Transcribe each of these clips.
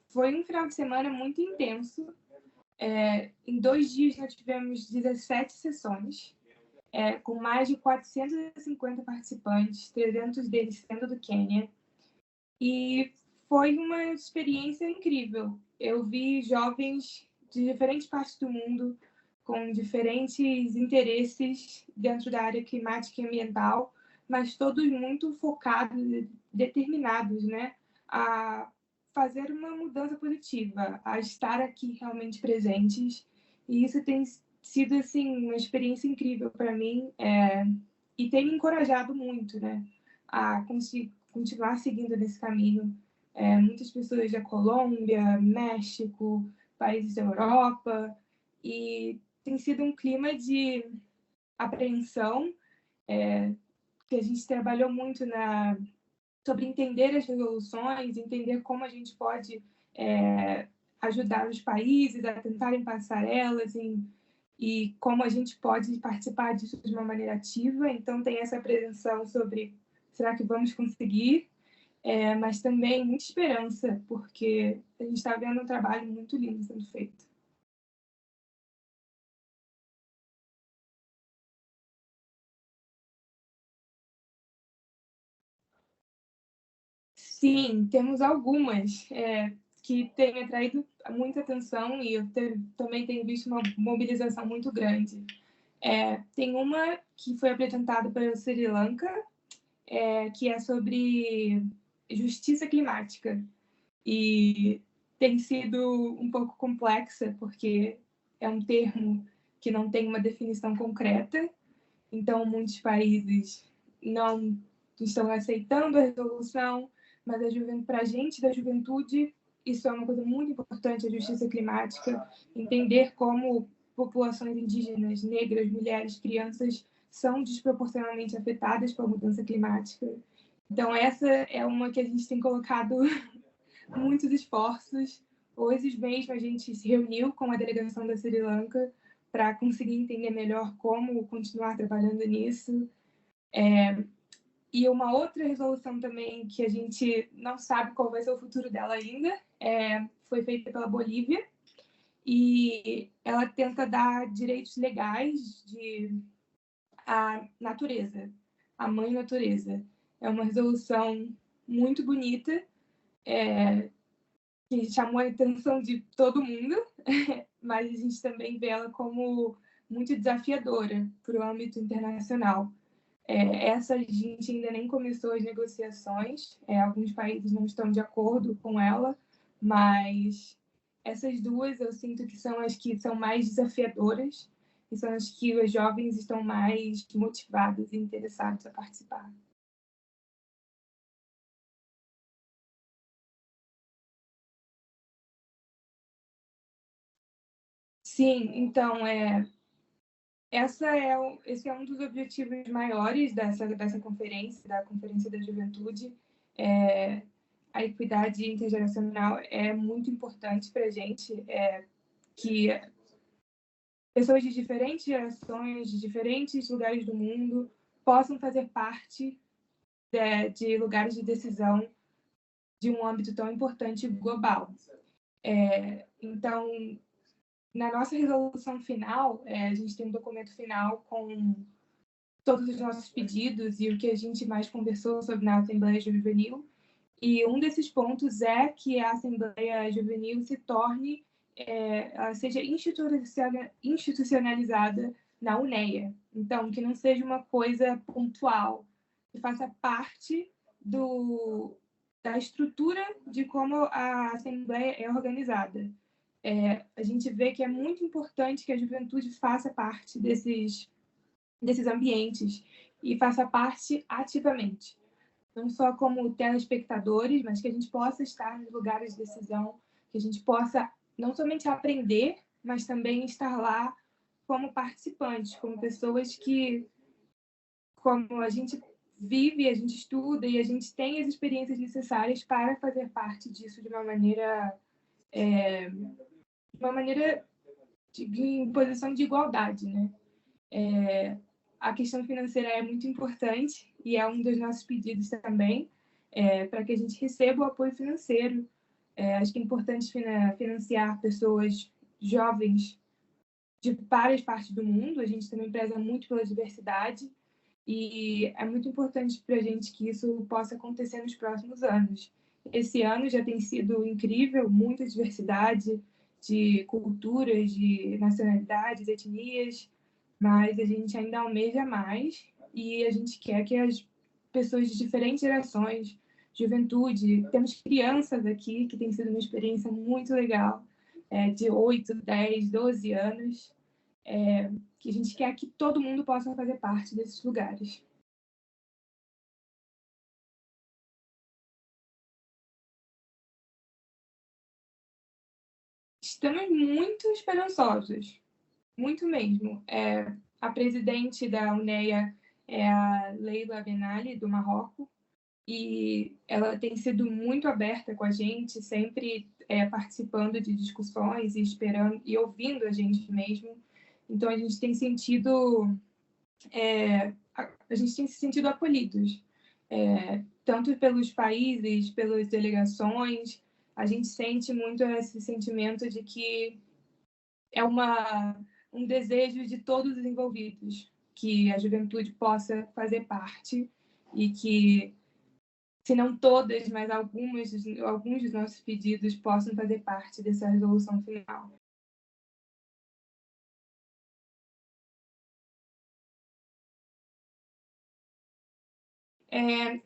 foi um final de semana muito intenso. Em 2 dias, nós tivemos 17 sessões, com mais de 450 participantes, 300 deles sendo do Quênia. E foi uma experiência incrível. Eu vi jovens de diferentes partes do mundo, com diferentes interesses dentro da área climática e ambiental, mas todos muito focados e determinados, né, a fazer uma mudança positiva, a estar aqui realmente presentes. E isso tem sido assim uma experiência incrível para mim, e tem me encorajado muito, né, a continuar seguindo nesse caminho. Muitas pessoas da Colômbia, México, países da Europa, e tem sido um clima de apreensão, que a gente trabalhou muito sobre entender as resoluções, entender como a gente pode ajudar os países a tentarem passar elas e como a gente pode participar disso de uma maneira ativa. Então, tem essa apreensão sobre será que vamos conseguir? Mas também muita esperança, porque a gente está vendo um trabalho muito lindo sendo feito. Sim, temos algumas que têm atraído muita atenção e eu também tenho visto uma mobilização muito grande. Tem uma que foi apresentada pelo Sri Lanka, que é sobre justiça climática. E tem sido um pouco complexa, porque é um termo que não tem uma definição concreta, então muitos países não estão aceitando a resolução, mas para a gente da juventude, isso é uma coisa muito importante, a justiça climática, entender como populações indígenas, negras, mulheres, crianças são desproporcionalmente afetadas pela mudança climática. Então, essa é uma que a gente tem colocado muitos esforços. Hoje mesmo a gente se reuniu com a delegação da Sri Lanka para conseguir entender melhor como continuar trabalhando nisso. E uma outra resolução também que a gente não sabe qual vai ser o futuro dela ainda, foi feita pela Bolívia, e ela tenta dar direitos legais à natureza, à mãe natureza. É uma resolução muito bonita, que chamou a atenção de todo mundo, mas a gente também vê ela como muito desafiadora para o âmbito internacional. Essa a gente ainda nem começou as negociações, alguns países não estão de acordo com ela, mas essas duas eu sinto que são as que são mais desafiadoras e são as que os jovens estão mais motivados e interessados a participar. Sim, então, esse é um dos objetivos maiores dessa conferência, da Conferência da Juventude. A equidade intergeracional é muito importante para a gente, que pessoas de diferentes gerações, de diferentes lugares do mundo, possam fazer parte de lugares de decisão de um âmbito tão importante global. Então, na nossa resolução final, a gente tem um documento final com todos os nossos pedidos e o que a gente mais conversou sobre na Assembleia Juvenil. E um desses pontos é que a Assembleia Juvenil se torne, ela seja institucionalizada na UNEA. Então, que não seja uma coisa pontual, que faça parte da estrutura de como a Assembleia é organizada. A gente vê que é muito importante que a juventude faça parte desses ambientes e faça parte ativamente. Não só como telespectadores, mas que a gente possa estar nos lugares de decisão, que a gente possa não somente aprender, mas também estar lá como participantes, como pessoas que, como a gente vive, a gente estuda e a gente tem as experiências necessárias para fazer parte disso de uma maneira em posição de igualdade, né? A questão financeira é muito importante e é um dos nossos pedidos também, para que a gente receba o apoio financeiro Acho que é importante financiar pessoas jovens de várias partes do mundo. A gente também preza muito pela diversidade e é muito importante para a gente que isso possa acontecer nos próximos anos. Esse ano já tem sido incrível, muita diversidade de culturas, de nacionalidades, etnias, mas a gente ainda almeja mais e a gente quer que as pessoas de diferentes gerações, juventude, temos crianças aqui, que tem sido uma experiência muito legal, de 8, 10, 12 anos, que a gente quer que todo mundo possa fazer parte desses lugares. Estamos muito esperançosos, muito mesmo. A presidente da UNEA é a Leila Benali, do Marrocos, e ela tem sido muito aberta com a gente, sempre participando de discussões e esperando e ouvindo a gente mesmo. Então a gente tem sentido a gente tem se sentido acolhidos, tanto pelos países, pelas delegações. A gente sente muito esse sentimento de que é um desejo de todos os envolvidos que a juventude possa fazer parte e que, se não todas, mas alguns dos nossos pedidos possam fazer parte dessa resolução final.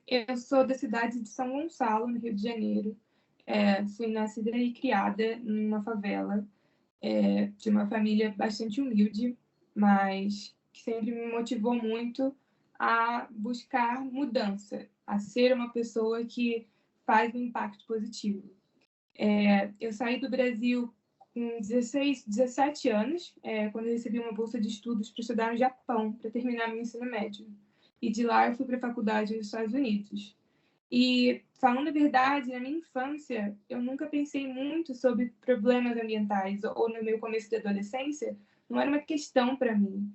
Eu sou da cidade de São Gonçalo, no Rio de Janeiro. Fui nascida e criada numa favela, de uma família bastante humilde, mas que sempre me motivou muito a buscar mudança, a ser uma pessoa que faz um impacto positivo. Eu saí do Brasil com 16, 17 anos, quando eu recebi uma bolsa de estudos para estudar no Japão, para terminar meu ensino médio. E de lá eu fui para a faculdade nos Estados Unidos. E, falando a verdade, na minha infância, eu nunca pensei muito sobre problemas ambientais, ou no meu começo da adolescência, não era uma questão para mim.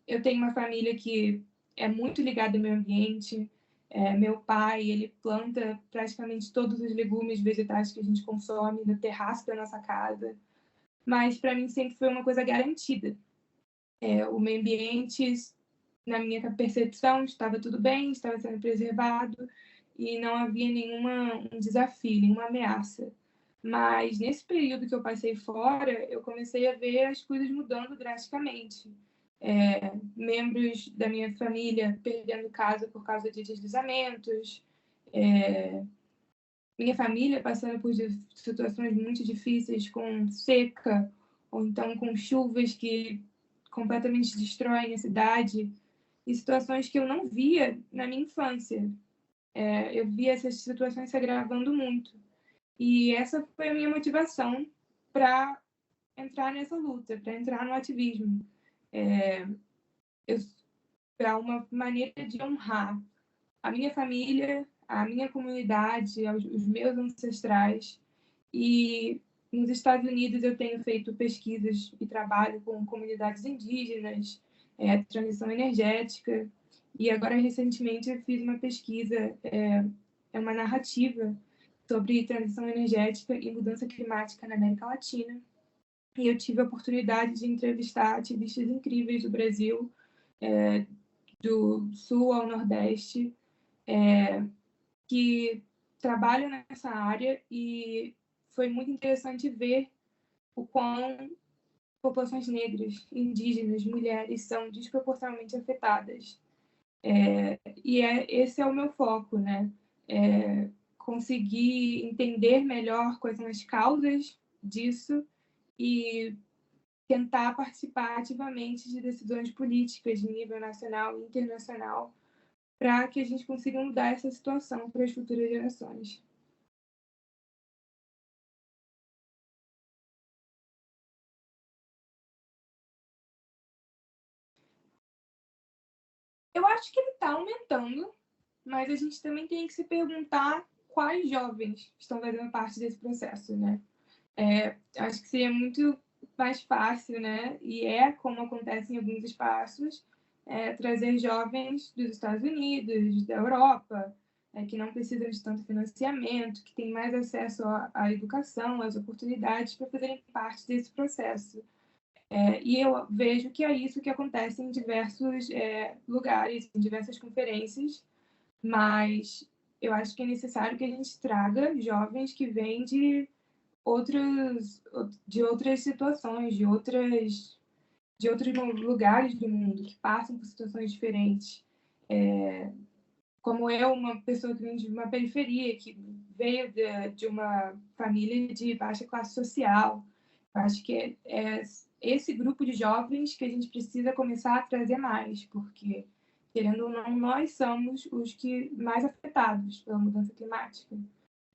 Eu tenho uma família que é muito ligada ao meio ambiente. Meu pai, ele planta praticamente todos os legumes vegetais que a gente consome no terraço da nossa casa. Mas, para mim, sempre foi uma coisa garantida. O meio ambiente, na minha percepção, estava tudo bem, estava sendo preservado e não havia um desafio, nenhuma ameaça. Mas nesse período que eu passei fora, eu comecei a ver as coisas mudando drasticamente. Membros da minha família perdendo casa por causa de deslizamentos, minha família passando por situações muito difíceis com seca, ou então com chuvas que completamente destroem a cidade, e situações que eu não via na minha infância. Eu via essas situações se agravando muito. E essa foi a minha motivação para entrar nessa luta, para entrar no ativismo. Para uma maneira de honrar a minha família, a minha comunidade, os meus ancestrais. E nos Estados Unidos eu tenho feito pesquisas e trabalho com comunidades indígenas, transição energética. E agora, recentemente, eu fiz uma pesquisa, uma narrativa sobre transição energética e mudança climática na América Latina. E eu tive a oportunidade de entrevistar ativistas incríveis do Brasil, do sul ao nordeste, que trabalham nessa área, e foi muito interessante ver o quão populações negras, indígenas, mulheres são desproporcionalmente afetadas. E esse é o meu foco, né? Conseguir entender melhor quais são as causas disso e tentar participar ativamente de decisões políticas de nível nacional e internacional para que a gente consiga mudar essa situação para as futuras gerações. Eu acho que ele está aumentando, mas a gente também tem que se perguntar quais jovens estão fazendo parte desse processo, né? Acho que seria muito mais fácil, né? E como acontece em alguns espaços, trazer jovens dos Estados Unidos, da Europa, que não precisam de tanto financiamento, que têm mais acesso à educação, às oportunidades para fazerem parte desse processo. E eu vejo que é isso que acontece em diversos lugares, em diversas conferências, mas eu acho que é necessário que a gente traga jovens que vêm de outras situações, de outros lugares do mundo, que passam por situações diferentes. Como eu, uma pessoa que vem de uma periferia, que veio de uma família de baixa classe social. Eu acho que é esse grupo de jovens que a gente precisa começar a trazer mais, porque, querendo ou não, nós somos os que mais afetados pela mudança climática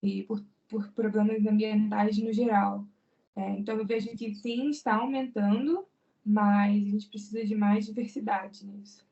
e por problemas ambientais no geral. Então, eu vejo que sim, está aumentando, mas a gente precisa de mais diversidade nisso.